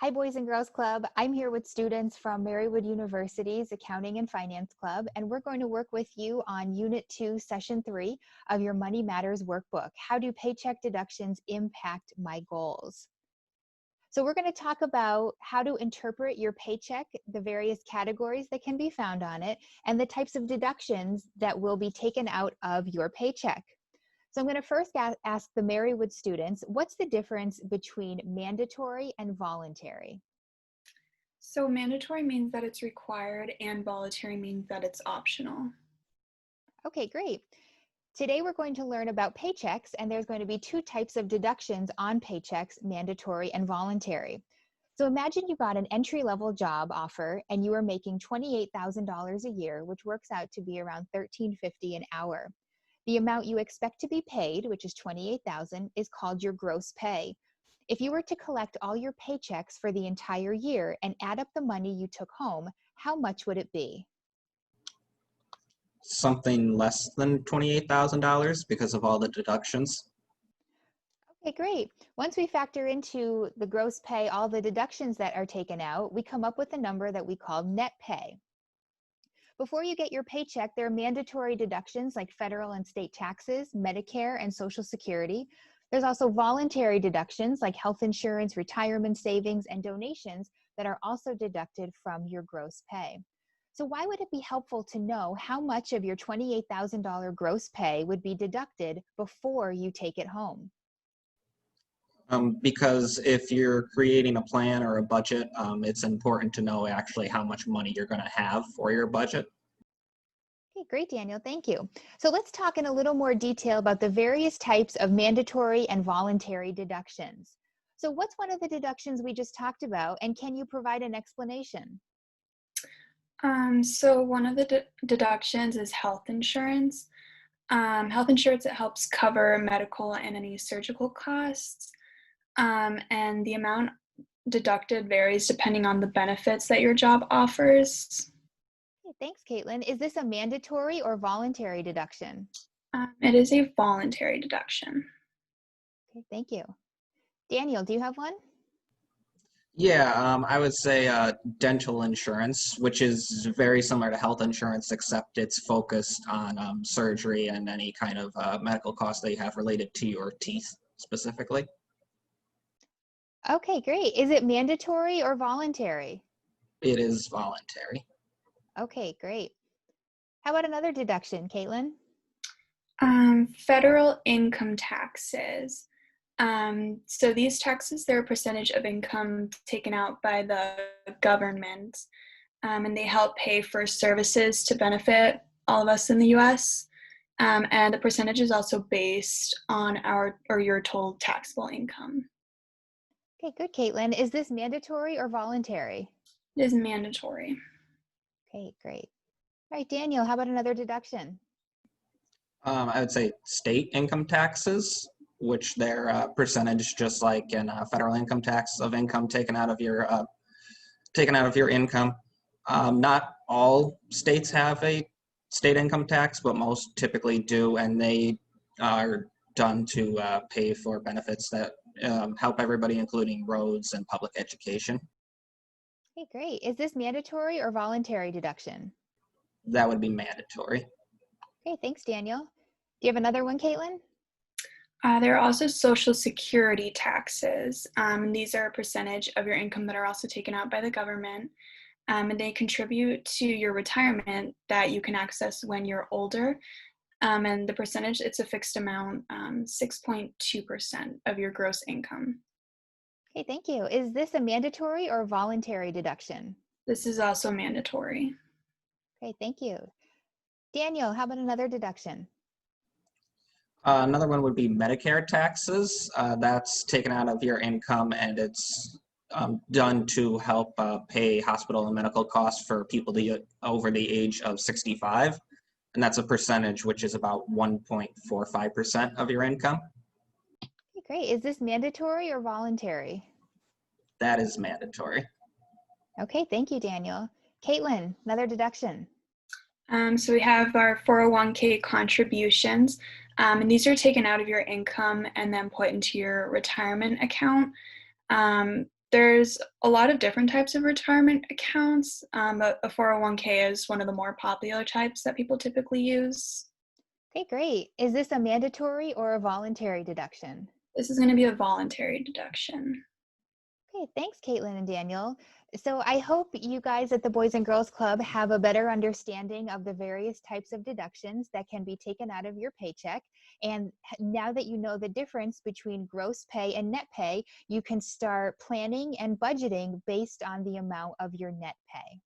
Hi, Boys and Girls Club. I'm here with students from Marywood University's Accounting and Finance Club, and we're going to work with you on Unit 2, Session 3 of your Money Matters workbook. How do paycheck deductions impact my goals? So we're going to talk about how to interpret your paycheck, the various categories that can be found on it, and the types of deductions that will be taken out of your paycheck. So I'm going to first ask the Marywood students, what's the difference between mandatory and voluntary? So mandatory means that it's required and voluntary means that it's optional. Okay, great. Today we're going to learn about paychecks, and there's going to be two types of deductions on paychecks, mandatory and voluntary. So imagine you got an entry-level job offer and you are making $28,000 a year, which works out to be around $13.50 an hour. The amount you expect to be paid, which is $28,000, is called your gross pay. If you were to collect all your paychecks for the entire year and add up the money you took home, how much would it be? Something less than $28,000 because of all the deductions. Okay, great. Once we factor into the gross pay, all the deductions that are taken out, we come up with a number that we call net pay. Before you get your paycheck, there are mandatory deductions like federal and state taxes, Medicare, and Social Security. There's also voluntary deductions like health insurance, retirement savings, and donations that are also deducted from your gross pay. So why would it be helpful to know how much of your $28,000 gross pay would be deducted before you take it home? Because if you're creating a plan or a budget, it's important to know actually how much money you're going to have for your budget. Okay, great, Daniel. Thank you. So let's talk in a little more detail about the various types of mandatory and voluntary deductions. So what's one of the deductions we just talked about, and can you provide an explanation? So one of the deductions is health insurance. Health insurance, it helps cover medical and any surgical costs. And the amount deducted varies depending on the benefits that your job offers. Okay, thanks, Caitlin. Is this a mandatory or voluntary deduction? It is a voluntary deduction. Okay, thank you. Daniel, do you have one? Yeah, I would say dental insurance, which is very similar to health insurance, except it's focused on surgery and any kind of medical costs that you have related to your teeth specifically. Okay, great. Is it mandatory or voluntary? It is voluntary. Okay, great. How about another deduction, Caitlin? Federal income taxes. So these taxes, they're a percentage of income taken out by the government, and they help pay for services to benefit all of us in the U.S. And the percentage is also based on our or your total taxable income. Okay, good, Caitlin. Is this mandatory or voluntary? It is mandatory. Okay, great. All right, Daniel, how about another deduction? I would say state income taxes, which they're a percentage just like in federal income tax of income taken out of your income. Not all states have a state income tax, but most typically do, and they are done to pay for benefits that help everybody, including roads and public education. Okay, great. Is this mandatory or voluntary deduction? That would be mandatory. Okay, thanks, Daniel. Do you have another one, Caitlin? There are also Social Security taxes. These are a percentage of your income that are also taken out by the government. And they contribute to your retirement that you can access when you're older. And the percentage, it's a fixed amount, 6.2% of your gross income. Okay, thank you. Is this a mandatory or voluntary deduction? This is also mandatory. Okay, thank you. Daniel, how about another deduction? Another one would be Medicare taxes. That's taken out of your income, and it's done to help pay hospital and medical costs for people over the age of 65. And that's a percentage which is about 1.45% of your income. Okay, great. Is this mandatory or voluntary? That is mandatory. Okay, thank you, Daniel. Caitlin, another deduction. So we have our 401k contributions, and these are taken out of your income and then put into your retirement account. There's a lot of different types of retirement accounts, but a 401k is one of the more popular types that people typically use. Okay, great. Is this a mandatory or a voluntary deduction? This is going to be a voluntary deduction. Okay, thanks, Caitlin and Daniel. So I hope you guys at the Boys and Girls Club have a better understanding of the various types of deductions that can be taken out of your paycheck. And now that you know the difference between gross pay and net pay, you can start planning and budgeting based on the amount of your net pay.